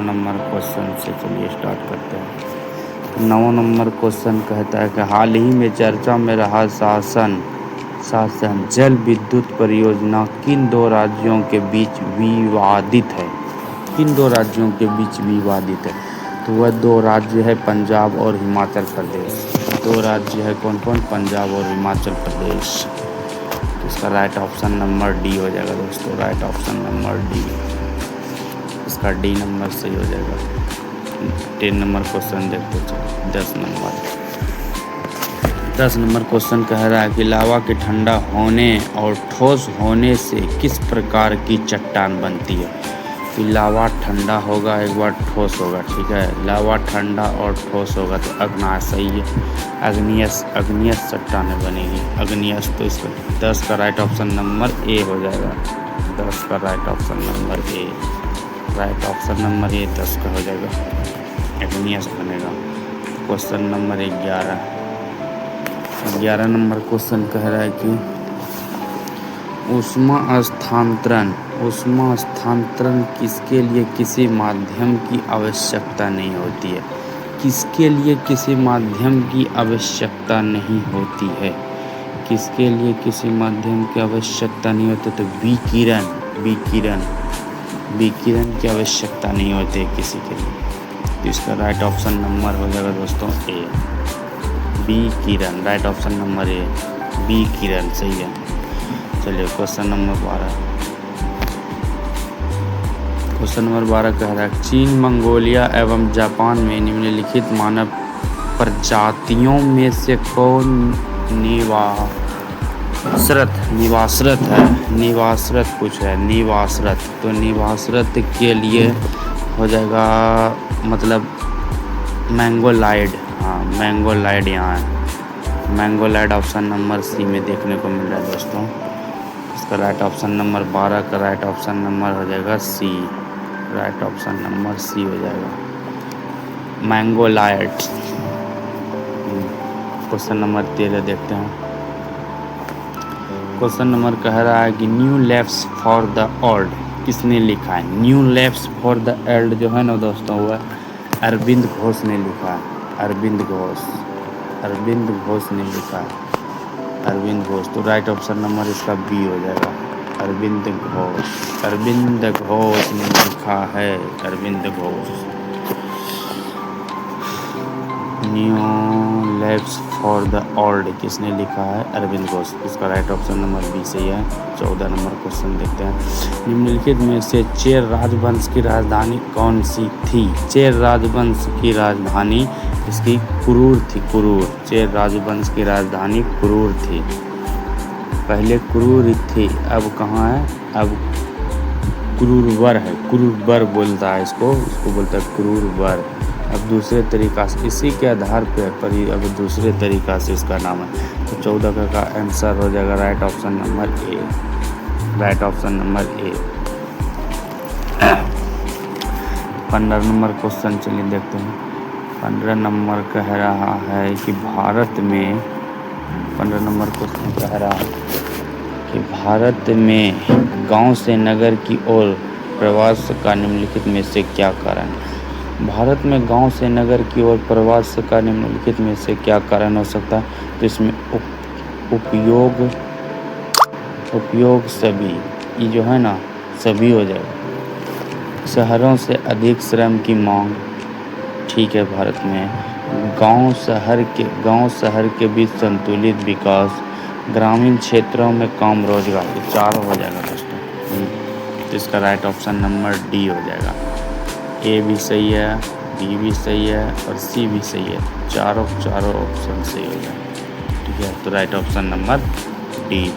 9 number question से चलिए start करते हैं। 9 नंबर क्वेश्चन कहता है कि हाल ही में चर्चा में रहा शासन जल विद्युत परियोजना किन दो राज्यों के बीच विवादित है? किन दो राज्यों के बीच विवादित है? तो वह दो राज्य है पंजाब और हिमाचल प्रदेश। दो राज्य है कौन कौन? पंजाब और हिमाचल प्रदेश। तो इसका राइट ऑप्शन नंबर डी हो जाएगा दोस्तों, राइट ऑप्शन नंबर डी। इसका डी नंबर सही हो जाएगा। 10 नंबर क्वेश्चन देखते चलो। 10 नंबर क्वेश्चन कह रहा है कि लावा के ठंडा होने और ठोस होने से किस प्रकार की चट्टान बनती है? कि लावा ठंडा होगा, एक बार ठोस होगा, ठीक है। लावा ठंडा और ठोस होगा तो सही है। अग्नियस चट्टानें बनेगी, अग्नियस। तो इसका 10 का राइट ऑप्शन नंबर ए हो जाएगा। 10 का राइट ऑप्शन नंबर ए, राइट ऑप्शन नंबर ए 10 का हो जाएगा, अग्नियस बनेगा। क्वेश्चन नंबर 11 नंबर क्वेश्चन कह रहा है कि ऊष्मा स्थानांतरण किसके लिए किसी माध्यम की आवश्यकता नहीं होती है? किसके लिए किसी माध्यम की आवश्यकता नहीं होती है? किसके लिए किसी माध्यम की आवश्यकता नहीं होती? तो विकिरण की आवश्यकता नहीं होती है किसी के लिए। तो इसका राइट ऑप्शन नंबर हो जाएगा दोस्तों ए, विकिरण। राइट ऑप्शन नंबर ए, विकिरण सही है। चलिए क्वेश्चन नंबर 12। क्वेश्चन नंबर 12 कह रहा है चीन, मंगोलिया एवं जापान में निम्नलिखित मानव प्रजातियों में से कौन निवासरत। तो निवासरत के लिए हो जाएगा मतलब मैंगोलाइड। हाँ, मैंगोलाइड यहाँ है। मैंगोलाइड ऑप्शन नंबर सी में देखने को मिल रहा है दोस्तों। इसका राइट ऑप्शन नंबर 12 का राइट ऑप्शन नंबर हो जाएगा सी, राइट ऑप्शन नंबर सी हो जाएगा, मैंगोलाइड। क्वेश्चन नंबर 13 देखते हैं। क्वेश्चन नंबर कह रहा है कि new labs for the old किसने लिखा है? New labs for the old जो है ना दोस्तों, वह अरविंद घोष ने लिखा है। अरविंद घोष ने लिखा है, अरविंद घोष। तो राइट ऑप्शन नंबर इसका बी हो जाएगा, अरविंद घोष ने लिखा है, Arvind Ghosh. New labs for the old किसने लिखा है? अरविंद घोष। इसका राइट ऑप्शन नंबर बी सही है। 14 नंबर क्वेश्चन देखते हैं। निम्नलिखित में से चेर राजवंश की राजधानी कौन सी थी? चेर राजवंश की राजधानी इसकी कुरूर थी, कुरूर। चेर राजवंश की राजधानी कुरूर थी। पहले कुरूर थी, अब कहाँ है? अब कुरूरवर है, कुरूरवर बोलता है इसको बोलता है कुरूरवर। अब दूसरे तरीक़ा से इसी के आधार पर ही अब दूसरे तरीक़ा से इसका नाम है। तो 14 का आंसर हो जाएगा राइट ऑप्शन नंबर ए, राइट ऑप्शन नंबर ए। 15 नंबर क्वेश्चन चलिए देखते हैं। 15 नंबर कह रहा है कि भारत में 15 नंबर क्वेश्चन कह रहा है कि भारत में गांव से नगर की ओर प्रवास का निम्नलिखित में से क्या कारण? भारत में गांव से नगर की ओर प्रवास का निम्नलिखित में से क्या कारण हो सकता है? तो इसमें उपयोग सभी, ये जो है ना सभी हो जाएगा। शहरों से अधिक श्रम की मांग, ठीक है। भारत में गांव शहर के बीच संतुलित विकास, ग्रामीण क्षेत्रों में कम रोजगार, ये चारों हो जाएगा दोस्तों। तो इसका राइट ऑप्शन नंबर डी हो जाएगा। ए भी सही है, बी भी सही है और सी भी सही है। चारों ऑप्शन सही हो जाएगा, ठीक है। तो राइट ऑप्शन नंबर डी।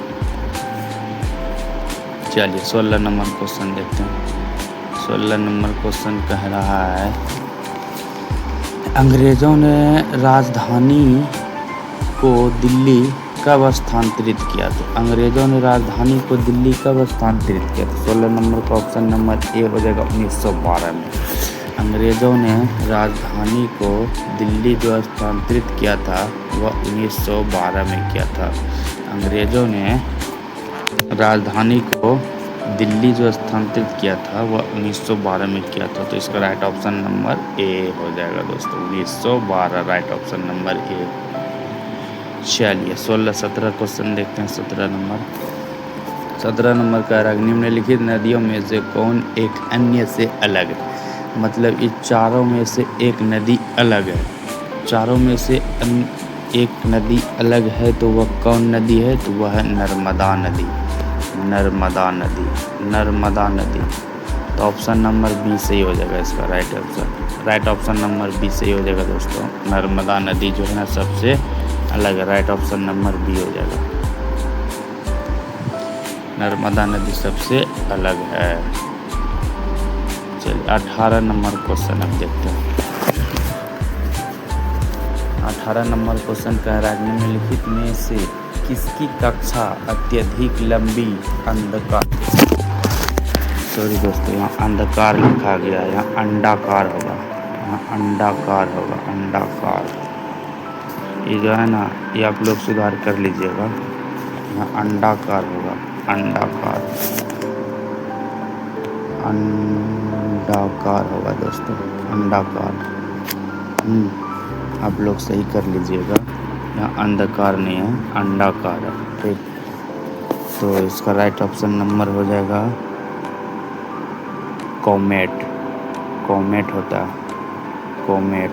चलिए 16 नंबर क्वेश्चन देखते हैं। 16 नंबर क्वेश्चन कह रहा है अंग्रेज़ों ने राजधानी को दिल्ली कब स्थानांतरित किया? तो अंग्रेज़ों ने राजधानी को दिल्ली कब स्थानांतरित किया? तो 16 नंबर का ऑप्शन नंबर ए हो जाएगा 1912 में। अंग्रेज़ों ने राजधानी को दिल्ली जो स्थानांतरित किया था वह 1912 में किया था। अंग्रेज़ों ने राजधानी को दिल्ली जो स्थानांतरित किया था वह 1912 में किया था, तो इसका राइट ऑप्शन नंबर ए हो जाएगा दोस्तों, 1912 राइट ऑप्शन नंबर ए। चलिए 16-17 क्वेश्चन देखते हैं। 17 नंबर का निम्नलिखित नदियों में से कौन एक अन्य से अलग है? मतलब इस चारों में से एक नदी अलग है, चारों में से एक नदी अलग है, तो वह कौन नदी है? तो वह है नर्मदा नदी, नर्मदा नदी, नर्मदा नदी। तो ऑप्शन नंबर बी सही हो जाएगा इसका right option, right option number B सही हो जाएगा दोस्तों। नर्मदा नदी जो है ना सबसे अलग है, राइट ऑप्शन नंबर बी हो जाएगा, नर्मदा नदी सबसे अलग है। चलिए 18 नंबर क्वेश्चन अब देखते हैं। 18 नंबर क्वेश्चन कह रहा है निम्नलिखित में से किसकी कक्षा अत्यधिक लंबी अंधकार, सॉरी दोस्तों यहाँ अंधकार लिखा गया है, यहाँ अंडाकार होगा, यहाँ अंडाकार होगा, अंडाकार। ये जो है ना ये आप लोग सुधार कर लीजिएगा, यहाँ अंडाकार होगा, अंडाकार, अंडाकार होगा दोस्तों, अंडाकार। आप लोग सही कर लीजिएगा, यहाँ अंधकार नहीं है, अंडाकार है, ठीक। तो इसका राइट ऑप्शन नंबर हो जाएगा कॉमेट, कॉमेट होता है, comet,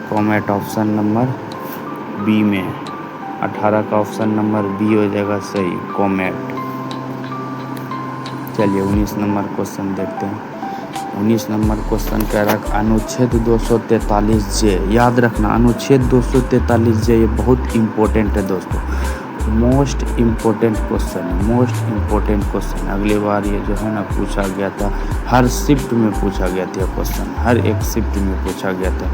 comet option number B में है। 18 का ऑप्शन नंबर बी हो जाएगा सही, कॉमेट। चलिए 19 नंबर क्वेश्चन देखते हैं। 19 नंबर क्वेश्चन कह रहा है अनुच्छेद 243 जे, याद रखना अनुच्छेद 243 जे ये बहुत इम्पोर्टेंट है दोस्तों, मोस्ट इम्पोर्टेंट क्वेश्चन है, मोस्ट इम्पोर्टेंट क्वेश्चन। अगली बार ये जो है ना पूछा गया था, हर शिफ्ट में पूछा गया था क्वेश्चन, हर एक शिफ्ट में पूछा गया था,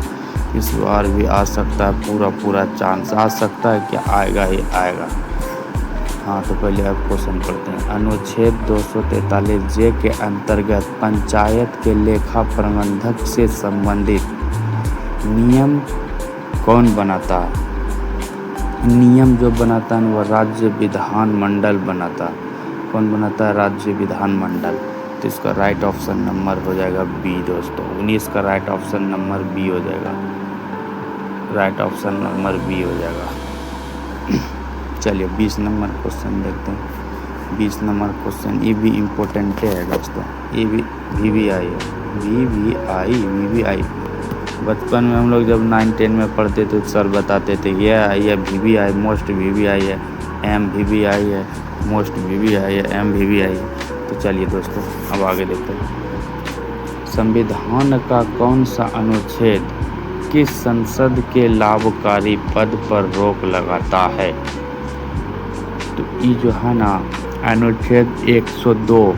इस बार भी आ सकता है, पूरा पूरा चांस आ सकता है कि आएगा ही आएगा। हाँ तो पहले आप क्वेश्चन पढ़ते हैं। अनुच्छेद 243 जे के अंतर्गत पंचायत के लेखा प्रबंधक से संबंधित नियम कौन बनाता है? नियम जो बनाता है वह राज्य विधान मंडल बनाता है। कौन बनाता है? राज्य विधान मंडल। तो इसका राइट ऑप्शन नंबर हो जाएगा बी दोस्तों, 19 का राइट ऑप्शन नंबर बी हो जाएगा, राइट ऑप्शन नंबर बी हो जाएगा। चलिए 20 नंबर क्वेश्चन देखते हैं। 20 नंबर क्वेश्चन ये भी इम्पोर्टेंट है दोस्तों, ये भी VVI है, VVI। बचपन में हम लोग जब 9-10 में पढ़ते थे तो सर बताते थे ये VVI, मोस्ट VVI है, MVVI है, मोस्ट VVI है, MVVI है। तो चलिए दोस्तों अब आगे देखते हैं। संविधान का कौन सा अनुच्छेद किस संसद के लाभकारी पद पर रोक लगाता है? तो ये जो है ना अनुच्छेद 102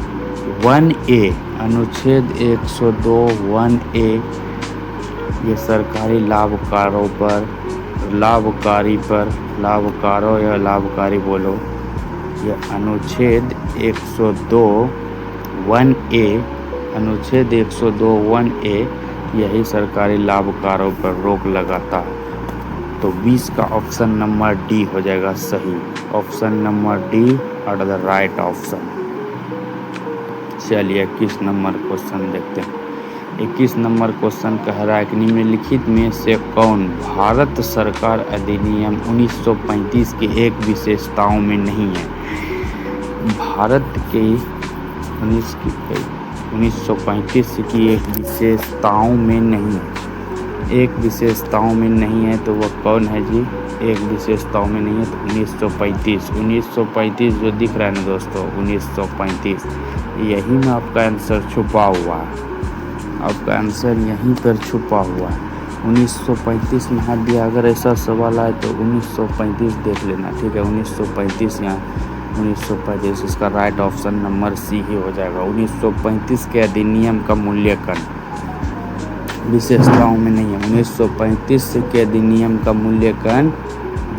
1A, अनुच्छेद 102 1A ये सरकारी लाभकारों पर, लाभकारों या लाभकारी बोलो, ये अनुच्छेद 102 1A, अनुच्छेद 102 1A यही सरकारी लाभकारों पर रोक लगाता है। तो 20 का ऑप्शन नंबर डी हो जाएगा सही, option number D R the right option. चलिए 21 नंबर क्वेश्चन देखते हैं। 21 नंबर क्वेश्चन कह रहा है कि निम्नलिखित में से कौन भारत सरकार अधिनियम 1935 की एक विशेषताओं में नहीं है? भारत के 1935 की एक विशेषताओं में नहीं है, एक विशेषताओं में नहीं है, तो वह कौन है जी? एक विशेषताओं में नहीं है तो 1935 जो दिख रहा है ना दोस्तों 1935, यही में आपका आंसर छुपा हुआ है, आपका आंसर यहीं पर छुपा हुआ है। 1935 में हाथ दिया, अगर ऐसा सवाल आए तो 1935 देख लेना, ठीक है। 1935 यहाँ 1935 इसका राइट ऑप्शन नंबर सी ही हो जाएगा। 1935 के अधिनियम का मूल्यांकन विशेषताओं में नहीं है, 1935 के अधिनियम का मूल्यांकन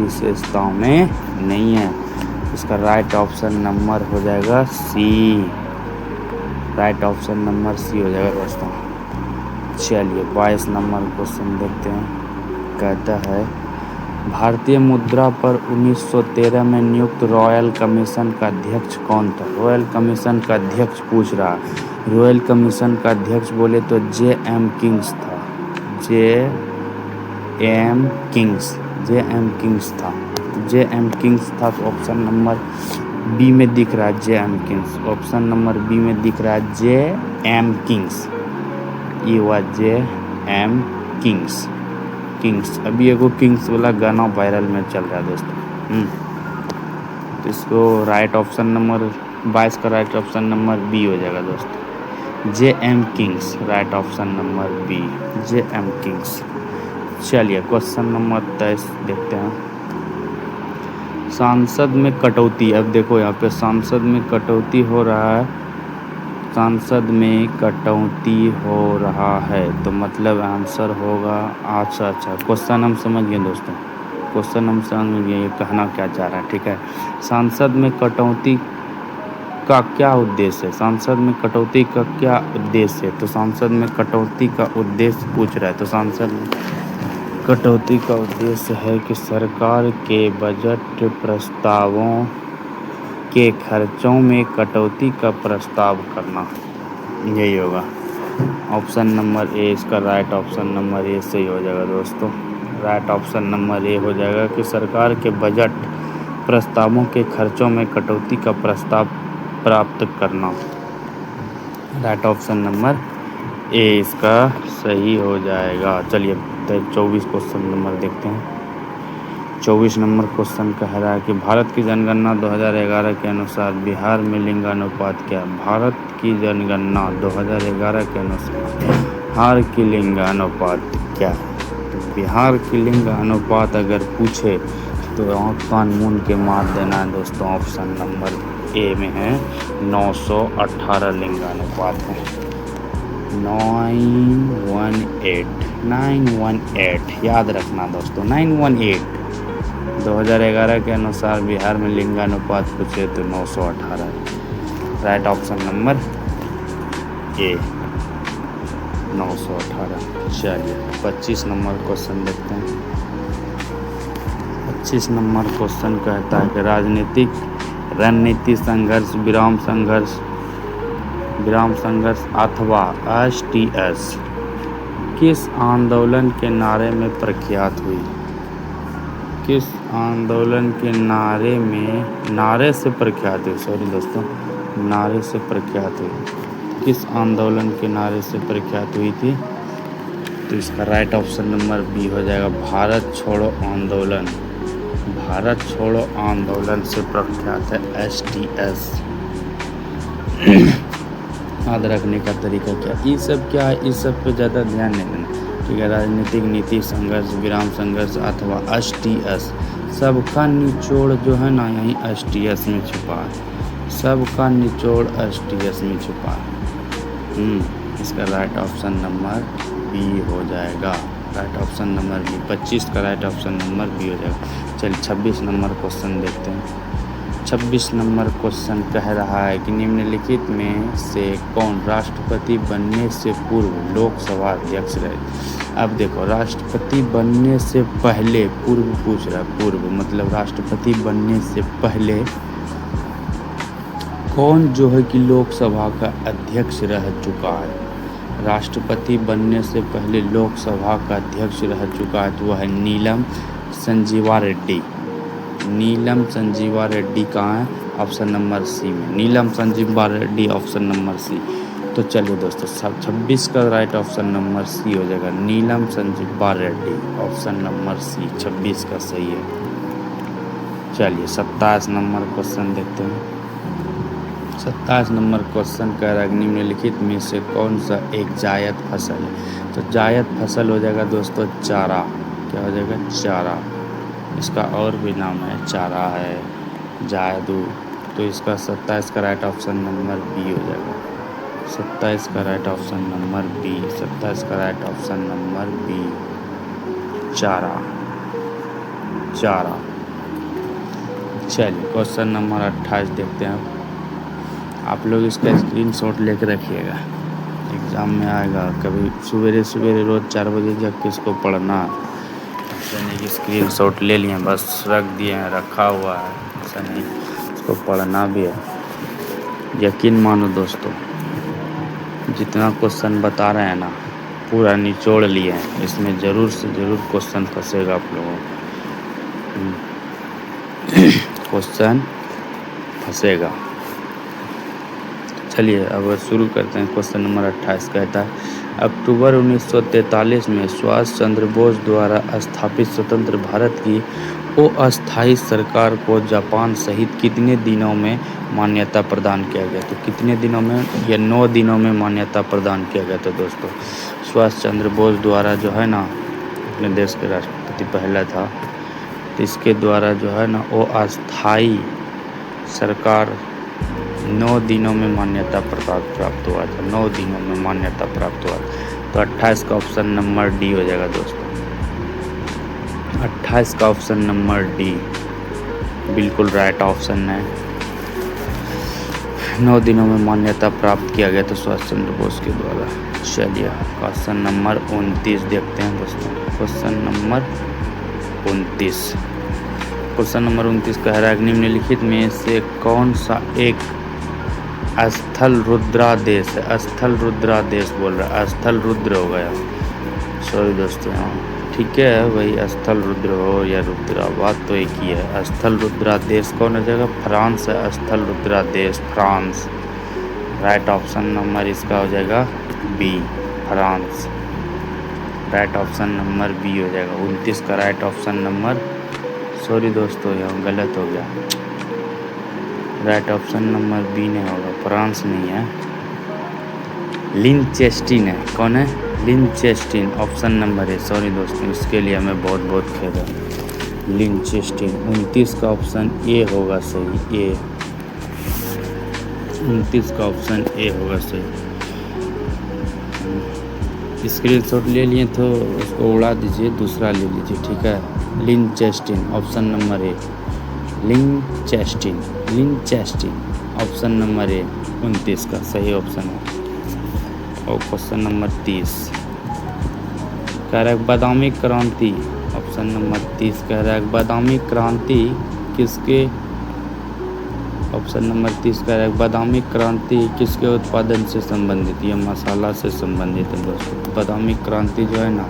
विशेषताओं में नहीं है, इसका राइट ऑप्शन नंबर हो जाएगा सी, राइट ऑप्शन नंबर सी हो जाएगा दोस्तों। चलिए 22 नंबर क्वेश्चन देखते हैं। कहता है भारतीय मुद्रा पर 1913 में नियुक्त रॉयल कमीशन का अध्यक्ष कौन था? रॉयल कमीशन का अध्यक्ष पूछ रहा है। रॉयल कमीशन का अध्यक्ष बोले तो जे.एम. किंग्स था। जे.एम. किंग्स था। जे.एम. किंग्स था। तो ऑप्शन नंबर बी में दिख रहा है JM. Kings. Option number B में दिख रहा है जे.एम. किंग्स। ये हुआ जे.एम. किंग्स। अभी एगो किंग्स वाला गाना वायरल में चल रहा है दोस्तों। तो इसको राइट ऑप्शन नंबर 22 का राइट ऑप्शन नंबर बी हो जाएगा दोस्तों। JM. Kings right option number B, JM. Kings. चलिए क्वेश्चन नंबर 23 देखते हैं। सांसद में कटौती, अब देखो यहाँ पे सांसद में कटौती हो रहा है। सांसद में कटौती हो रहा है तो मतलब आंसर होगा। अच्छा क्वेश्चन हम समझ गए दोस्तों। क्वेश्चन हम समझ गए ये कहना क्या चाह रहा है। ठीक है, सांसद में कटौती का क्या उद्देश्य है? सांसद में कटौती का क्या उद्देश्य है? तो सांसद में कटौती का उद्देश्य पूछ रहा है। तो सांसद में कटौती का उद्देश्य है कि सरकार के बजट प्रस्तावों के खर्चों में कटौती का प्रस्ताव करना, यही होगा। ऑप्शन नंबर ए इसका राइट ऑप्शन नंबर ए सही हो जाएगा दोस्तों। राइट ऑप्शन नंबर ए हो जाएगा कि सरकार के बजट प्रस्तावों के खर्चों में कटौती का प्रस्ताव प्राप्त करना। राइट ऑप्शन नंबर ए इसका सही हो जाएगा। चलिए 24 क्वेश्चन नंबर देखते हैं। 24 नंबर क्वेश्चन कह रहा है कि भारत की जनगणना 2011 के अनुसार बिहार में लिंगानुपात क्या है? भारत की जनगणना 2011 के अनुसार बिहार की लिंगानुपात क्या है? तो बिहार की लिंगानुपात अगर पूछे तो आँख कान मूंद के मार देना है दोस्तों। ऑप्शन नंबर ए में है 918 लिंगानुपात है। 918 याद रखना दोस्तों। 918 2011 के अनुसार बिहार में लिंगानुपात पूछे तो 918 है। राइट ऑप्शन नंबर ए 918। चलिए 25 नंबर क्वेश्चन देखते हैं। 25 नंबर क्वेश्चन कहता है कि राजनीतिक रणनीति संघर्ष विराम संघर्ष अथवा एसटीएस किस आंदोलन के नारे में प्रख्यात हुई? किस आंदोलन के नारे से प्रख्यात हुई? सॉरी दोस्तों, नारे से प्रख्यात हुई। किस आंदोलन के नारे से प्रख्यात हुई थी? तो इसका राइट ऑप्शन नंबर बी हो जाएगा भारत छोड़ो आंदोलन। भारत छोड़ो आंदोलन से प्रख्यात है एसटीएस। याद रखने का तरीका क्या? ये सब क्या है, इस सब पे ज़्यादा ध्यान नहीं देना। ठीक है, राजनीतिक नीति संघर्ष विराम संघर्ष अथवा एसटीएस, सबका निचोड़ जो है ना यहीं एसटीएस में छुपा है। सबका निचोड़ एसटीएस में छुपा है। इसका राइट ऑप्शन नंबर बी हो जाएगा। Right option number B. 25 का राइट ऑप्शन नंबर बी हो जाएगा। चलिए 26 नंबर क्वेश्चन देखते हैं। 26 नंबर क्वेश्चन कह रहा है कि निम्नलिखित में से कौन राष्ट्रपति बनने से पूर्व लोकसभा अध्यक्ष रहे? अब देखो, राष्ट्रपति बनने से पहले, पूर्व पूछ रहा है। पूर्व मतलब राष्ट्रपति बनने से पहले कौन जो है कि लोकसभा का अध्यक्ष रह चुका है? राष्ट्रपति बनने से पहले लोकसभा का अध्यक्ष रह चुका है तो वह है नीलम संजीवा रेड्डी। नीलम संजीवा रेड्डी कहाँ है? ऑप्शन नंबर सी में। Neelam Sanjiva Reddy option number C. तो चलिए दोस्तों 26 का राइट ऑप्शन नंबर सी हो जाएगा। Neelam Sanjiva Reddy option number C 26 का सही है। चलिए 27 नंबर क्वेश्चन देखते हैं। 27 नंबर क्वेश्चन कह रहा है निम्नलिखित में से कौन सा एक जायद फसल है? तो जायद फसल हो जाएगा दोस्तों चारा। क्या हो जाएगा? चारा। इसका और भी नाम है, चारा है, जायदू। तो इसका 27 का राइट ऑप्शन नंबर बी हो जाएगा। 27 का राइट ऑप्शन नंबर बी। 27 का राइट ऑप्शन नंबर बी, चारा। चलिए क्वेश्चन नंबर 28 देखते हैं। आप लोग इसका स्क्रीनशॉट लेकर रखिएगा, एग्ज़ाम में आएगा। कभी सवेरे रोज़ 4 बजे जग के इसको पढ़ना। यानी कि स्क्रीनशॉट ले लिए, बस रख दिए हैं, रखा हुआ है, ऐसा नहीं उसको पढ़ना भी है। यकीन मानो दोस्तों, जितना क्वेश्चन बता रहे हैं ना पूरा निचोड़ लिए हैं, इसमें ज़रूर से ज़रूर क्वेश्चन फंसेगा आप लोगों को, क्वेश्चन फंसेगा। चलिए अब शुरू करते हैं। क्वेश्चन नंबर 28 कहता है, अक्टूबर 1943 में सुभाष चंद्र बोस द्वारा स्थापित स्वतंत्र भारत की अस्थायी सरकार को जापान सहित कितने दिनों में मान्यता प्रदान किया गया? तो कितने दिनों में? या 9 दिनों में मान्यता प्रदान किया गया था दोस्तों। सुभाष चंद्र बोस द्वारा जो है ना, अपने देश के राष्ट्रपति पहला था, तो इसके द्वारा जो है ना वो अस्थायी सरकार 9 दिनों में मान्यता प्राप्त हुआ था। 9 दिनों में मान्यता प्राप्त हुआ। तो 28 का ऑप्शन नंबर डी हो जाएगा दोस्तों। 28 का ऑप्शन नंबर डी बिल्कुल राइट ऑप्शन है। 9 दिनों में मान्यता प्राप्त किया गया था सुभाष चंद्र बोस के द्वारा। चलिए क्वेश्चन नंबर 29 देखते हैं दोस्तों। क्वेश्चन नंबर 29 कह रहा है, निम्नलिखित में से कौन सा एक स्थल रुद्रादेश है? स्थल रुद्रादेश बोल रहा है, स्थल रुद्र हो गया, सॉरी दोस्तों, ठीक है भाई, स्थल रुद्र हो या रुद्रा, बात तो एक ही है। स्थल रुद्रादेश कौन हो जाएगा? फ्रांस है। स्थल रुद्रादेश फ्रांस। राइट ऑप्शन नंबर इसका हो जाएगा B, France. Right option number B हो जाएगा। 29 का राइट ऑप्शन नंबर, सॉरी दोस्तों यहाँ गलत हो गया, राइट ऑप्शन नंबर बी नहीं होगा, फ्रांस नहीं है, लिनचेस्टिन है। कौन है? लिनचेस्टिन ऑप्शन नंबर है, सॉरी दोस्तों, इसके लिए हमें बहुत बहुत खेद है। लिनचेस्टिन 29 का ऑप्शन ए होगा सही, ए 29 का ऑप्शन ए होगा सही। स्क्रीनशॉट ले लिए तो उसको उड़ा दीजिए, दूसरा ले लीजिए, ठीक है। Liechtenstein option number A, Liechtenstein option number A 29 का सही ऑप्शन है। और क्वेश्चन नंबर 30 कह रहा है, बादामी क्रांति, ऑप्शन नंबर 30 कह रहा है, बादामी क्रांति किसके, ऑप्शन नंबर 30 कह रहा है, बादामी क्रांति किसके उत्पादन से संबंधित? ये मसाला से संबंधित है दोस्तों। बादामी क्रांति जो है ना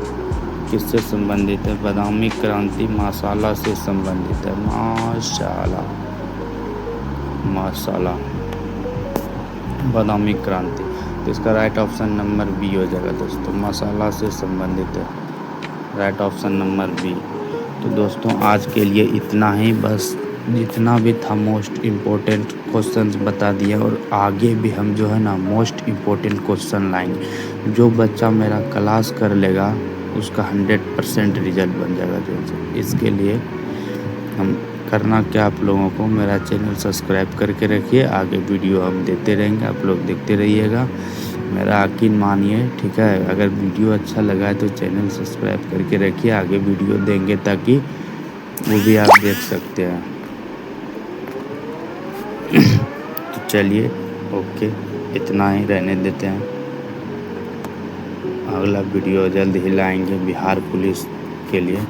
किससे संबंधित है? बादामी क्रांति मसाला से संबंधित है। मसाला बादामी क्रांति, तो इसका राइट ऑप्शन नंबर बी हो जाएगा दोस्तों, मसाला से संबंधित है। Right option number B. तो दोस्तों आज के लिए इतना ही, बस जितना भी था मोस्ट इम्पोर्टेंट क्वेश्चंस बता दिया, और आगे भी हम जो है ना मोस्ट इम्पोर्टेंट क्वेश्चन लाएंगे। जो बच्चा मेरा क्लास कर लेगा उसका 100% रिजल्ट बन जाएगा दोस्तों। इसके लिए हम करना क्या, आप लोगों को मेरा चैनल सब्सक्राइब करके रखिए, आगे वीडियो हम देते रहेंगे, आप लोग देखते रहिएगा, मेरा यकीन मानिए, ठीक है। अगर वीडियो अच्छा लगा है तो चैनल सब्सक्राइब करके रखिए, आगे वीडियो देंगे ताकि वो भी आप देख सकते हैं। तो चलिए ओके, इतना ही रहने देते हैं, अगला वीडियो जल्द ही लाएंगे बिहार पुलिस के लिए।